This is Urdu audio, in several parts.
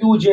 QJ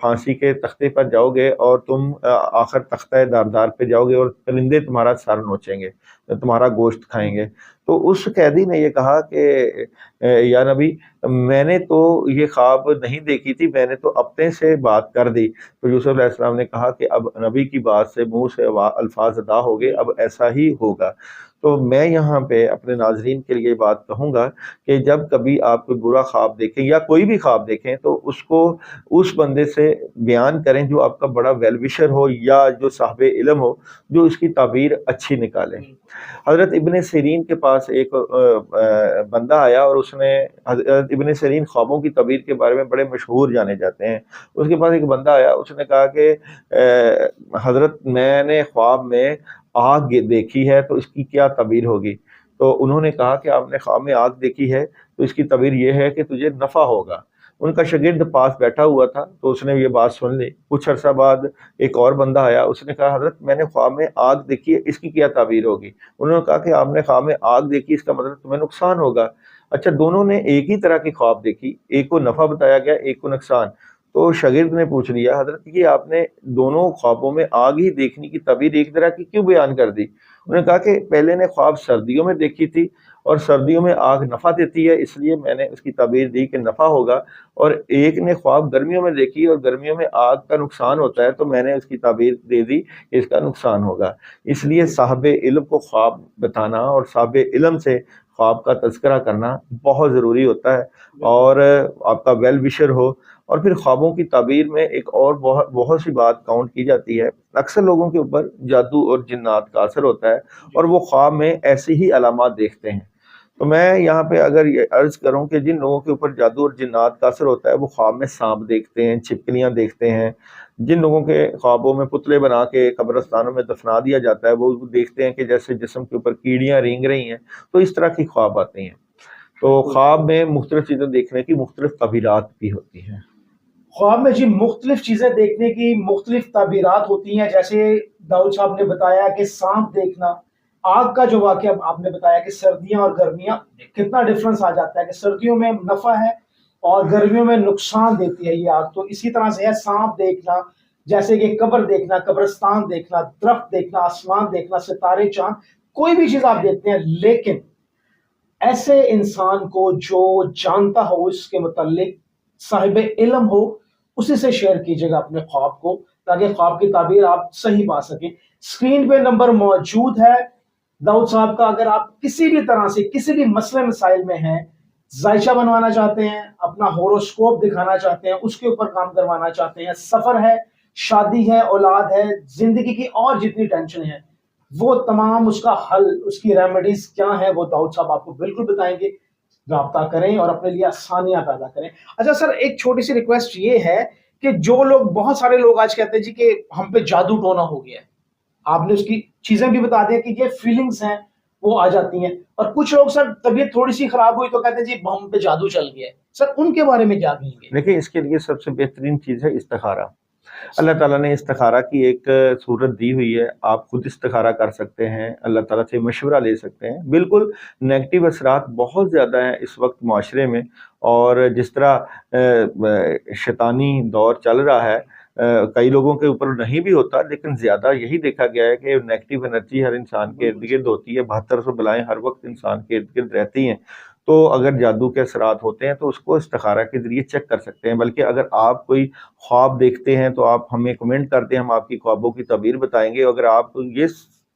پھانسی کے تختے پر جاؤ گے اور تم آخر تختہ داردار پہ جاؤ گے اور پرندے تمہارا سر نوچیں گے، تمہارا گوشت کھائیں گے۔ تو اس قیدی نے یہ کہا کہ یا نبی میں نے تو یہ خواب نہیں دیکھی تھی، میں نے تو اپنے سے بات کر دی۔ تو یوسف علیہ السلام نے کہا کہ اب نبی کی بات سے منہ سے الفاظ ادا ہو گئے، اب ایسا ہی ہوگا۔ تو میں یہاں پہ اپنے ناظرین کے لیے بات کہوں گا کہ جب کبھی آپ کوئی برا خواب دیکھیں یا کوئی بھی خواب دیکھیں تو اس کو اس بندے سے بیان کریں جو آپ کا بڑا ویل وشر ہو یا جو صاحب علم ہو، جو اس کی تعبیر اچھی نکالے۔ حضرت ابن سیرین کے پاس ایک بندہ آیا اور اس نے، حضرت ابن سیرین خوابوں کی تعبیر کے بارے میں بڑے مشہور جانے جاتے ہیں۔ اس کے پاس ایک بندہ آیا، اس نے کہا کہ حضرت میں نے خواب میں آگ دیکھی ہے تو اس کی کیا تعبیر ہوگی؟ تو انہوں نے کہا کہ آپ نے خواب میں آگ دیکھی ہے تو اس کی تعبیر یہ ہے کہ تجھے نفع ہوگا۔ ان کا شاگرد پاس بیٹھا ہوا تھا تو اس نے یہ بات سن لی۔ کچھ عرصہ بعد ایک اور بندہ آیا، اس نے کہا حضرت میں نے خواب میں آگ دیکھی ہے، اس کی کیا تعبیر ہوگی؟ انہوں نے کہا کہ آپ نے خواب میں آگ دیکھی، اس کا مطلب تمہیں نقصان ہوگا۔ اچھا، دونوں نے ایک ہی طرح کی خواب دیکھی، ایک کو نفع بتایا گیا، ایک کو نقصان۔ تو شاگرد نے پوچھ لیا حضرت یہ آپ نے دونوں خوابوں میں آگ ہی دیکھنے کی تعبیر ایک طرح کی کیوں بیان کر دی؟ انہوں نے کہا کہ پہلے نے خواب سردیوں میں دیکھی تھی اور سردیوں میں آگ نفع دیتی ہے، اس لیے میں نے اس کی تعبیر دی کہ نفع ہوگا، اور ایک نے خواب گرمیوں میں دیکھی اور گرمیوں میں آگ کا نقصان ہوتا ہے تو میں نے اس کی تعبیر دے دی کہ اس کا نقصان ہوگا۔ اس لیے صاحب علم کو خواب بتانا اور صاحب علم سے خواب کا تذکرہ کرنا بہت ضروری ہوتا ہے، اور آپ کا ویل وشر ہو۔ اور پھر خوابوں کی تعبیر میں ایک اور بہت سی بات کاؤنٹ کی جاتی ہے۔ اکثر لوگوں کے اوپر جادو اور جنات کا اثر ہوتا ہے اور وہ خواب میں ایسی ہی علامات دیکھتے ہیں۔ تو میں یہاں پہ اگر یہ عرض کروں کہ جن لوگوں کے اوپر جادو اور جنات کا اثر ہوتا ہے وہ خواب میں سانپ دیکھتے ہیں، چھپکلیاں دیکھتے ہیں۔ جن لوگوں کے خوابوں میں پتلے بنا کے قبرستانوں میں دفنا دیا جاتا ہے وہ دیکھتے ہیں کہ جیسے جسم کے اوپر کیڑیاں رینگ رہی ہیں، تو اس طرح کی خواب آتے ہیں۔ تو خواب میں مختلف چیزیں دیکھنے کی مختلف تعبیرات بھی ہوتی ہیں۔ خواب میں جی مختلف چیزیں دیکھنے کی مختلف تعبیرات ہوتی ہیں، جیسے داؤد صاحب نے بتایا کہ سانپ دیکھنا، آگ کا جو واقعہ آپ نے بتایا کہ سردیاں اور گرمیاں کتنا ڈفرنس آ جاتا ہے کہ سردیوں میں نفع ہے اور گرمیوں میں نقصان دیتی ہے یہ آگ۔ تو اسی طرح سے ہے سانپ دیکھنا، جیسے کہ قبر دیکھنا، قبرستان دیکھنا، درخت دیکھنا، آسمان دیکھنا، ستارے چاند، کوئی بھی چیز آپ دیکھتے ہیں، لیکن ایسے انسان کو جو جانتا ہو اس کے متعلق، صاحب علم ہو، اسی سے شیئر کیجیے گا اپنے خواب کو تاکہ خواب کی تعبیر آپ صحیح پا سکیں۔ اسکرین پہ نمبر موجود ہے داؤد صاحب کا، اگر آپ کسی بھی طرح سے کسی بھی مسئلے مسائل میں ہیں، ذائچہ بنوانا چاہتے ہیں، اپنا ہوروسکوپ دکھانا چاہتے ہیں، اس کے اوپر کام کروانا چاہتے ہیں، سفر ہے، شادی ہے، اولاد ہے، زندگی کی اور جتنی ٹینشن ہے، وہ تمام اس کا حل، اس کی ریمیڈیز کیا ہیں وہ داؤد صاحب آپ کو بالکل بتائیں گے۔ رابطہ کریں اور اپنے لیے آسانیاں پیدا کریں۔ اچھا سر، ایک چھوٹی سی ریکویسٹ یہ ہے کہ جو لوگ، بہت سارے لوگ آج کہتے ہیں جی کہ ہم پہ جادو ٹونا ہو گیا ہے، آپ نے اس کی چیزیں بھی بتا دیا کہ یہ فیلنگز ہیں وہ آ جاتی ہیں، اور کچھ لوگ سر طبیعت تھوڑی سی خراب ہوئی تو کہتے ہیں جی ہم پہ جادو چل گیا ہے، سر ان کے بارے میں کیا کہیں گے؟ دیکھیں اس کے لیے سب سے بہترین چیز ہے استخارہ۔ اللہ تعالیٰ نے استخارہ کی ایک صورت دی ہوئی ہے، آپ خود استخارہ کر سکتے ہیں، اللہ تعالیٰ سے مشورہ لے سکتے ہیں۔ بالکل نیگیٹو اثرات بہت زیادہ ہیں اس وقت معاشرے میں، اور جس طرح شیطانی دور چل رہا ہے، کئی لوگوں کے اوپر نہیں بھی ہوتا لیکن زیادہ یہی دیکھا گیا ہے کہ نیگیٹو انرجی ہر انسان کے ارد گرد ہوتی ہے، 7200 بلائیں ہر وقت انسان کے ارد گرد رہتی ہیں۔ تو اگر جادو کے اثرات ہوتے ہیں تو اس کو استخارہ کے ذریعے چیک کر سکتے ہیں۔ بلکہ اگر آپ کوئی خواب دیکھتے ہیں تو آپ ہمیں کمنٹ کر دیں، ہم آپ کی خوابوں کی تعبیر بتائیں گے۔ اگر آپ یہ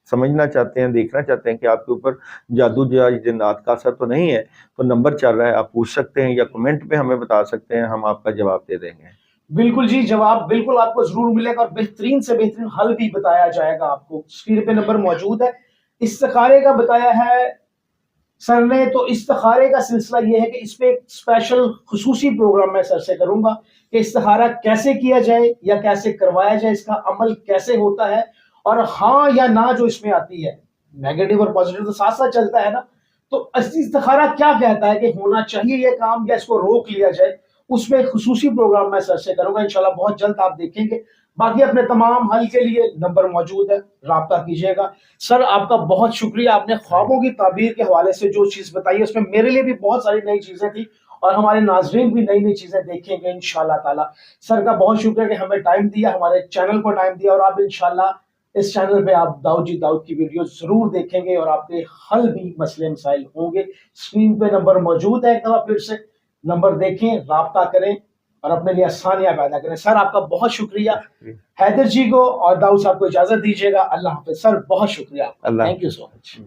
سمجھنا چاہتے ہیں، دیکھنا چاہتے ہیں کہ آپ کے اوپر جادو یا جنات کا اثر تو نہیں ہے، تو نمبر چل رہا ہے، آپ پوچھ سکتے ہیں یا کمنٹ پہ ہمیں بتا سکتے ہیں، ہم آپ کا جواب دے دیں گے۔ بالکل جی، جواب بالکل آپ کو ضرور ملے گا اور بہترین سے بہترین حل بھی بتایا جائے گا آپ کو۔ اسکرین پہ نمبر موجود ہے۔ استخارے کا بتایا ہے سر نے، تو استخارے کا سلسلہ یہ ہے کہ اس پہ ایک اسپیشل خصوصی پروگرام میں سر سے کروں گا کہ استخارہ کیسے کیا جائے یا کیسے کروایا جائے، اس کا عمل کیسے ہوتا ہے، اور ہاں یا نہ جو اس میں آتی ہے، نیگیٹو اور پازیٹیو تو ساتھ ساتھ چلتا ہے نا، تو استخارہ کیا کہتا ہے کہ ہونا چاہیے یہ کام یا اس کو روک لیا جائے، اس میں خصوصی پروگرام میں سر سے کروں گا انشاءاللہ، بہت جلد آپ دیکھیں گے۔ باقی اپنے تمام حل کے لیے نمبر موجود ہے، رابطہ کیجیے گا۔ سر آپ کا بہت شکریہ، آپ نے خوابوں کی تعبیر کے حوالے سے جو چیز بتائی ہے اس میں میرے لیے بھی بہت ساری نئی چیزیں تھی، اور ہمارے ناظرین بھی نئی نئی چیزیں دیکھیں گے انشاءاللہ تعالیٰ. سر کا بہت شکریہ کہ ہمیں ٹائم دیا, ہمارے چینل کو ٹائم دیا, اور آپ انشاءاللہ اس چینل پہ آپ داؤد جی داؤد کی ویڈیو ضرور دیکھیں گے اور آپ کے حل بھی مسئلے مسائل ہوں گے. اسکرین پہ نمبر موجود ہے, ایک دفعہ پھر سے نمبر دیکھیں, رابطہ کریں اور اپنے لیے آسانیاں پیدا کریں. سر آپ کا بہت شکریہ. حیدر جی کو اور داؤد صاحب کو اجازت دیجیے گا. اللہ حافظ. سر بہت شکریہ آپ کا. اللہ تھینک یو سو مچ.